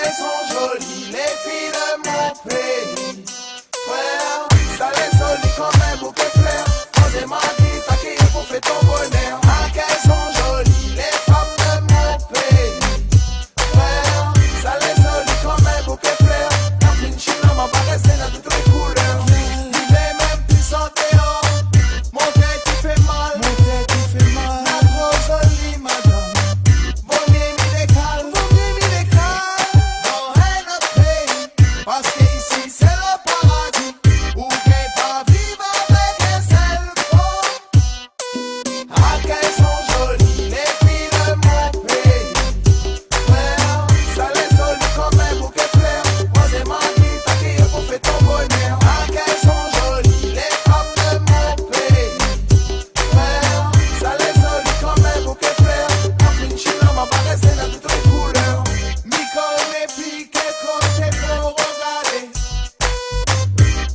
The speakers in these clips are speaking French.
qu'elles sont jolies, les filles de mon pays. Frère, ça les jolies comme un bouquet de fleurs. Quand j'ai menti, t'as qui pour faire ton bonheur. Ah, qu'elles sont jolies, les femmes de mon pays. Frère, ça les jolies comme un bouquet de fleurs. La fine chine m'a barré, dans toutes les couleurs. L'hiver même plus sans dehors. Mon tête qui fait mal, la trop jolie madame. Vaut mieux m'y décale, dans un autre pays. Parce qu'ici c'est le paradis, où qu'elle va vivre avec un seul fond. Ah, qu'elles sont jolies, les filles de mon pays. Frère, ça les jolies comme un bouquet de fleurs. Moi j'ai menti, t'as qui pour faire ton bonheur. Ah, qu'elles sont jolies, les femmes de mon pays. Frère, ça les jolies comme un bouquet de fleurs. La fine chine m'a barré, dans toutes les couleurs. Nicole mes piques, côté pour regarder.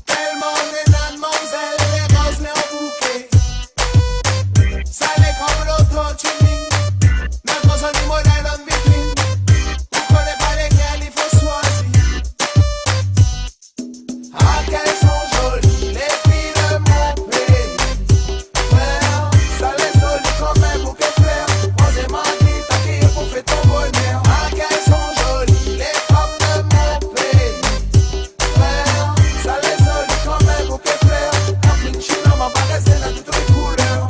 Tellement des mademoiselles, les roses les en bouquet. Ça les comme l'auto-tuning. Notre joli modèle en vitrine. Vous connaissez pas lesquels il faut choisir. Ah, qu'elles sont jolies, les filles de mon pays. Frère, ça les jolies comme un bouquet de fleurs. Moi j'ai menti, t'as qui pour faire ton bonheur. Ah, qu'elles sont jolies, les femmes de mon pays. Frère, ça les jolies comme un bouquet de fleurs. La fine chine m'a barré, dans toutes les couleurs.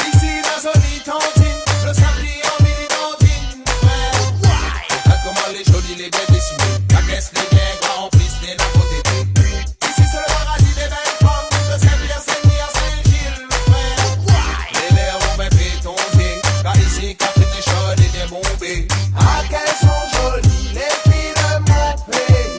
Ici la jolie tantine, le samedi en mini-tantine. Frère, Regarde comment les jolies, les bien dessinées. La caisse, les bien grands remplissent les la côté. ici c'est le paradis des belles femmes. De Saint-Pierre, Saint-Denis à Saint-Gilles. Frère, Les verres vont bien pétonger. Car ici, Catherine est chaude et des bombées. ah, qu'elles sont jolies, les filles de mon pays.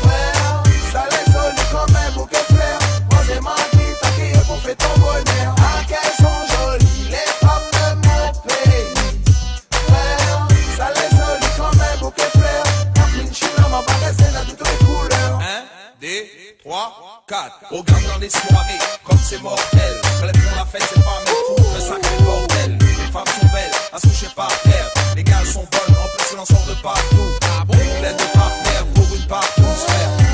Frère, ça les jolies comme un bouquet de fleurs. Moi j'ai menti, t'as qui pour faire ton bonheur. Ah, qu'elles sont jolies, les femmes de mon pays. Frère, ça les jolies comme un bouquet de fleurs. La fine chine m'a barré, dans toutes les couleurs. 1, 2, 3, 4. Regarde dans les soirées, comme c'est mortel. Quand elles font la fête, c'est pas mes fous, le sacré bordel. Les femmes sont belles, à se coucher par terre. Les gars sont bonnes, en plus l'on sort de partout. Plein de partenaires pour une part tous faire.